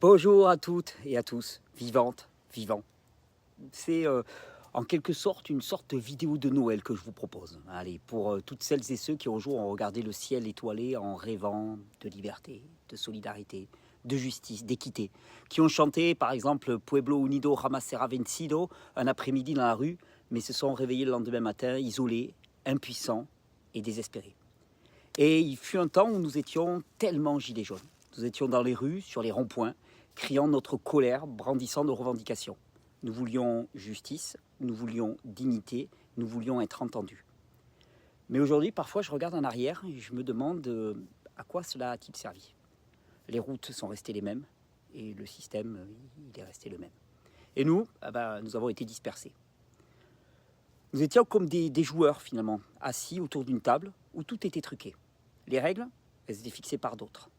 Bonjour à toutes et à tous, vivantes, vivants. C'est en quelque sorte une sorte de vidéo de Noël que je vous propose. Allez, pour toutes celles et ceux qui un jour ont regardé le ciel étoilé en rêvant de liberté, de solidarité, de justice, d'équité, qui ont chanté par exemple Pueblo Unido Jamás Será Vencido un après-midi dans la rue, mais se sont réveillés le lendemain matin isolés, impuissants et désespérés. Et il fut un temps où nous étions tellement gilets jaunes. Nous étions dans les rues, sur les ronds-points, criant notre colère, brandissant nos revendications. Nous voulions justice, nous voulions dignité, nous voulions être entendus. Mais aujourd'hui, parfois, je regarde en arrière et je me demande à quoi cela a-t-il servi. Les routes sont restées les mêmes et le système, il est resté le même. Et nous, nous avons été dispersés. Nous étions comme des joueurs, finalement, assis autour d'une table où tout était truqué. Les règles, elles étaient fixées par d'autres.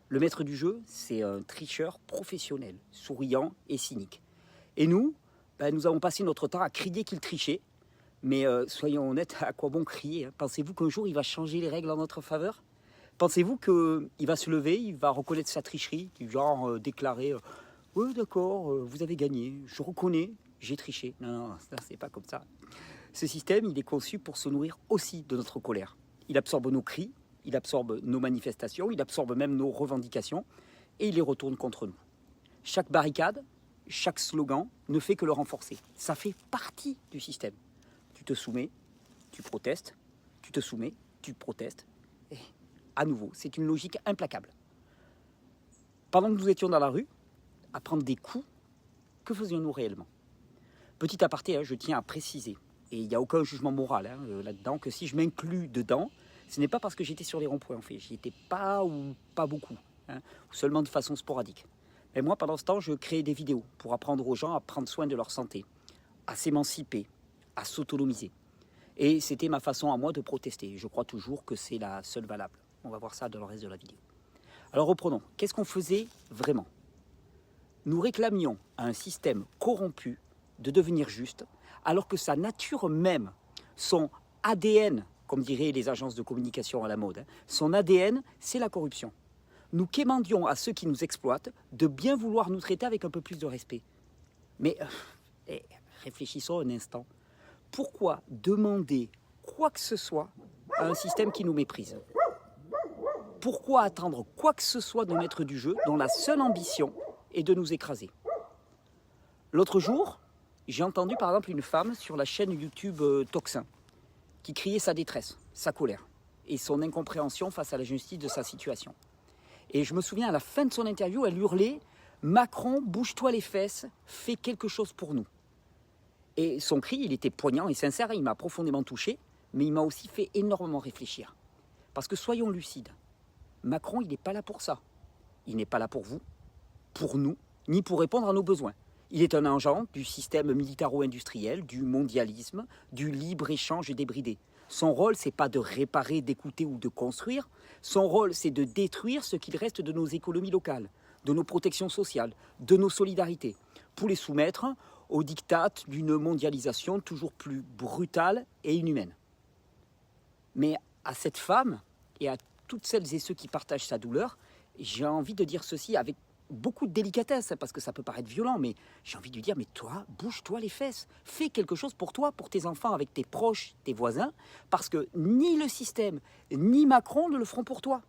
Le maître du jeu, c'est un tricheur professionnel, souriant et cynique. Et nous, nous avons passé notre temps à crier qu'il trichait. Mais soyons honnêtes, à quoi bon crier, hein? Pensez-vous qu'un jour, il va changer les règles en notre faveur? Pensez-vous qu'il va se lever, il va reconnaître sa tricherie, du genre déclarer « Oui, d'accord, vous avez gagné, je reconnais, j'ai triché. » Non, ça, c'est pas comme ça. Ce système, il est conçu pour se nourrir aussi de notre colère. Il absorbe nos cris, il absorbe nos manifestations, il absorbe même nos revendications et il les retourne contre nous. Chaque barricade, chaque slogan ne fait que le renforcer. Ça fait partie du système. Tu te soumets, tu protestes, tu te soumets, tu protestes. Et à nouveau, c'est une logique implacable. Pendant que nous étions dans la rue, à prendre des coups, que faisions-nous réellement? Petit aparté, je tiens à préciser, et il n'y a aucun jugement moral là-dedans, que si je m'inclus dedans, ce n'est pas parce que j'étais sur les ronds-points, en fait. J'y étais pas ou pas beaucoup, ou seulement de façon sporadique. Mais moi, pendant ce temps, je créais des vidéos pour apprendre aux gens à prendre soin de leur santé, à s'émanciper, à s'autonomiser. Et c'était ma façon à moi de protester. Je crois toujours que c'est la seule valable. On va voir ça dans le reste de la vidéo. Alors reprenons. Qu'est-ce qu'on faisait vraiment? Nous réclamions à un système corrompu de devenir juste, alors que sa nature même, son ADN, comme diraient les agences de communication à la mode, son ADN, c'est la corruption. Nous quémandions à ceux qui nous exploitent de bien vouloir nous traiter avec un peu plus de respect. Mais réfléchissons un instant. Pourquoi demander quoi que ce soit à un système qui nous méprise? Pourquoi attendre quoi que ce soit de maître du jeu dont la seule ambition est de nous écraser? L'autre jour, j'ai entendu par exemple une femme sur la chaîne YouTube Toxin qui criait sa détresse, sa colère et son incompréhension face à la justice de sa situation. Et je me souviens, à la fin de son interview, elle hurlait « Macron, bouge-toi les fesses, fais quelque chose pour nous ». Et son cri, il était poignant et sincère, il m'a profondément touché, mais il m'a aussi fait énormément réfléchir. Parce que soyons lucides, Macron, il n'est pas là pour ça. Il n'est pas là pour vous, pour nous, ni pour répondre à nos besoins. Il est un agent du système militaro-industriel, du mondialisme, du libre-échange débridé. Son rôle, c'est pas de réparer, d'écouter ou de construire. Son rôle, c'est de détruire ce qu'il reste de nos économies locales, de nos protections sociales, de nos solidarités, pour les soumettre aux diktats d'une mondialisation toujours plus brutale et inhumaine. Mais à cette femme et à toutes celles et ceux qui partagent sa douleur, j'ai envie de dire ceci avec beaucoup de délicatesse, parce que ça peut paraître violent, mais j'ai envie de lui dire, mais toi, bouge-toi les fesses, fais quelque chose pour toi, pour tes enfants, avec tes proches, tes voisins, parce que ni le système, ni Macron ne le feront pour toi.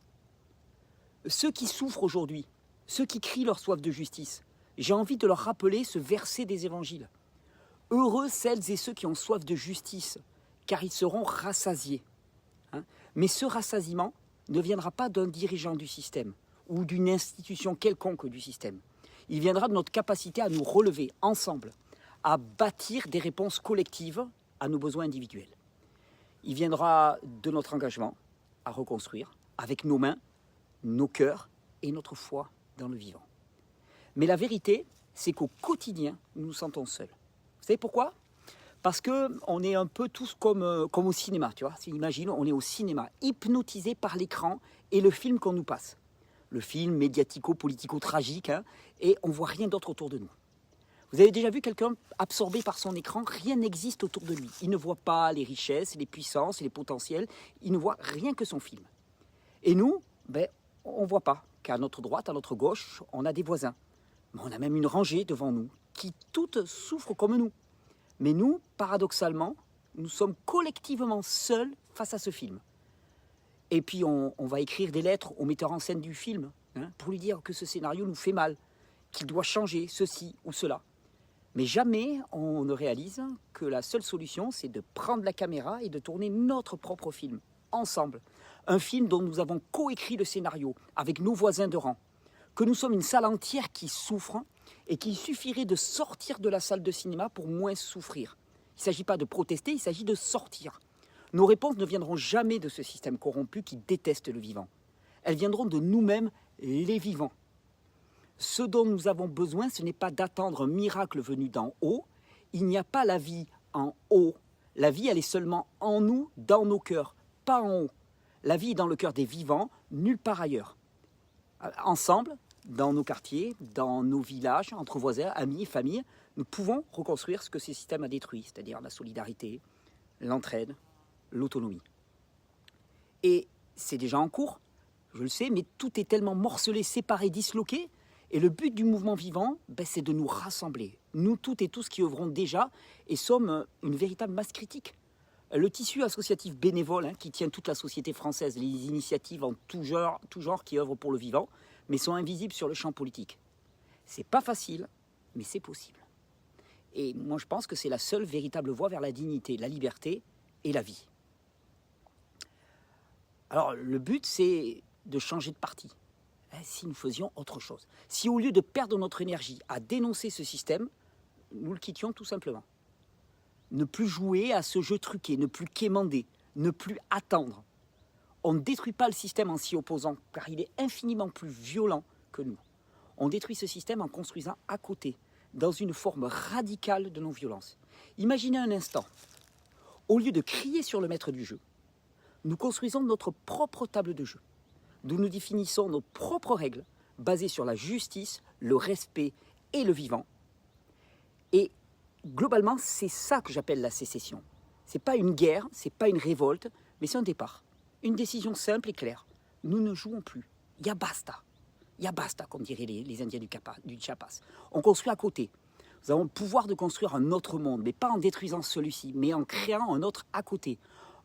Ceux qui souffrent aujourd'hui, ceux qui crient leur soif de justice, j'ai envie de leur rappeler ce verset des évangiles. Heureux celles et ceux qui ont soif de justice, car ils seront rassasiés. Mais ce rassasiement ne viendra pas d'un dirigeant du système, ou d'une institution quelconque du système. Il viendra de notre capacité à nous relever ensemble, à bâtir des réponses collectives à nos besoins individuels. Il viendra de notre engagement à reconstruire avec nos mains, nos cœurs et notre foi dans le vivant. Mais la vérité, c'est qu'au quotidien, nous nous sentons seuls. Vous savez pourquoi? Parce qu'on est un peu tous comme au cinéma, tu vois. Imagine, on est au cinéma, hypnotisé par l'écran et le film qu'on nous passe. Le film médiatico-politico-tragique, et on ne voit rien d'autre autour de nous. Vous avez déjà vu quelqu'un absorbé par son écran? Rien n'existe autour de lui. Il ne voit pas les richesses, les puissances, les potentiels. Il ne voit rien que son film. Et nous, on ne voit pas qu'à notre droite, à notre gauche, on a des voisins. Mais on a même une rangée devant nous qui toutes souffrent comme nous. Mais nous, paradoxalement, nous sommes collectivement seuls face à ce film. Et puis on va écrire des lettres au metteur en scène du film pour lui dire que ce scénario nous fait mal, qu'il doit changer ceci ou cela. Mais jamais on ne réalise que la seule solution, c'est de prendre la caméra et de tourner notre propre film, ensemble. Un film dont nous avons coécrit le scénario avec nos voisins de rang. Que nous sommes une salle entière qui souffre et qu'il suffirait de sortir de la salle de cinéma pour moins souffrir. Il ne s'agit pas de protester, il s'agit de sortir. Nos réponses ne viendront jamais de ce système corrompu qui déteste le vivant. Elles viendront de nous-mêmes, les vivants. Ce dont nous avons besoin, ce n'est pas d'attendre un miracle venu d'en haut. Il n'y a pas la vie en haut. La vie, elle est seulement en nous, dans nos cœurs, pas en haut. La vie est dans le cœur des vivants, nulle part ailleurs. Ensemble, dans nos quartiers, dans nos villages, entre voisins, amis, familles, nous pouvons reconstruire ce que ce système a détruit, c'est-à-dire la solidarité, l'entraide, l'autonomie. Et c'est déjà en cours, je le sais, mais tout est tellement morcelé, séparé, disloqué. Et le but du mouvement vivant, c'est de nous rassembler. Nous toutes et tous qui œuvrons déjà et sommes une véritable masse critique. Le tissu associatif bénévole qui tient toute la société française, les initiatives en tout genre qui œuvrent pour le vivant, mais sont invisibles sur le champ politique. C'est pas facile, mais c'est possible. Et moi je pense que c'est la seule véritable voie vers la dignité, la liberté et la vie. Alors le but c'est de changer de parti. Si nous faisions autre chose. Si au lieu de perdre notre énergie à dénoncer ce système, nous le quittions tout simplement. Ne plus jouer à ce jeu truqué, ne plus quémander, ne plus attendre. On ne détruit pas le système en s'y opposant, car il est infiniment plus violent que nous. On détruit ce système en construisant à côté, dans une forme radicale de non-violence. Imaginez un instant, au lieu de crier sur le maître du jeu, nous construisons notre propre table de jeu, d'où nous définissons nos propres règles, basées sur la justice, le respect et le vivant. Et globalement, c'est ça que j'appelle la sécession. C'est pas une guerre, c'est pas une révolte, mais c'est un départ. Une décision simple et claire. Nous ne jouons plus. Il y a basta. Il y a basta, comme diraient les Indiens du Chiapas. On construit à côté. Nous avons le pouvoir de construire un autre monde, mais pas en détruisant celui-ci, mais en créant un autre à côté.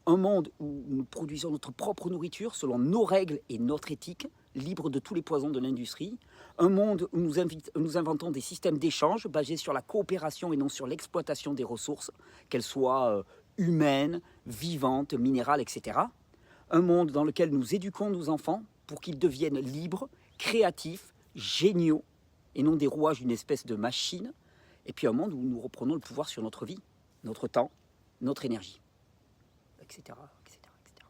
Un monde où nous produisons notre propre nourriture selon nos règles et notre éthique, libre de tous les poisons de l'industrie. Un monde où nous inventons des systèmes d'échange basés sur la coopération et non sur l'exploitation des ressources, qu'elles soient humaines, vivantes, minérales, etc. Un monde dans lequel nous éduquons nos enfants pour qu'ils deviennent libres, créatifs, géniaux, et non des rouages d'une espèce de machine. Et puis un monde où nous reprenons le pouvoir sur notre vie, notre temps, notre énergie. Etc., etc., etc.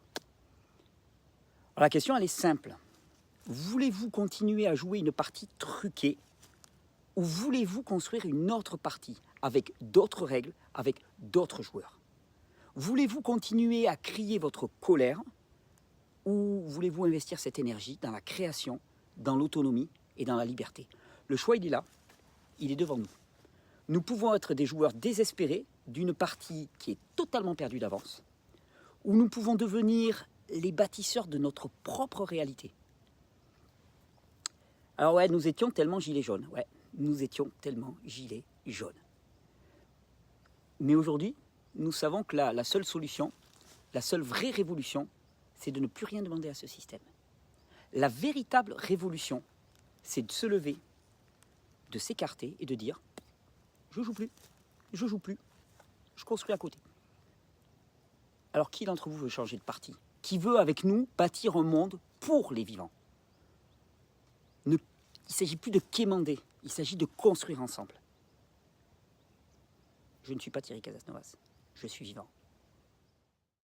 Alors la question, elle est simple. Voulez-vous continuer à jouer une partie truquée ou voulez-vous construire une autre partie avec d'autres règles, avec d'autres joueurs? Voulez-vous continuer à crier votre colère ou voulez-vous investir cette énergie dans la création, dans l'autonomie et dans la liberté? Le choix, il est là, il est devant nous. Nous pouvons être des joueurs désespérés d'une partie qui est totalement perdue d'avance, où nous pouvons devenir les bâtisseurs de notre propre réalité. Alors ouais, nous étions tellement gilets jaunes. Ouais, nous étions tellement gilets jaunes. Mais aujourd'hui, nous savons que la seule solution, la seule vraie révolution, c'est de ne plus rien demander à ce système. La véritable révolution, c'est de se lever, de s'écarter et de dire « je joue plus, je construis à côté ». Alors qui d'entre vous veut changer de parti? Qui veut avec nous bâtir un monde pour les vivants? Il ne s'agit plus de quémander, il s'agit de construire ensemble. Je ne suis pas Thierry Casasnovas, je suis vivant.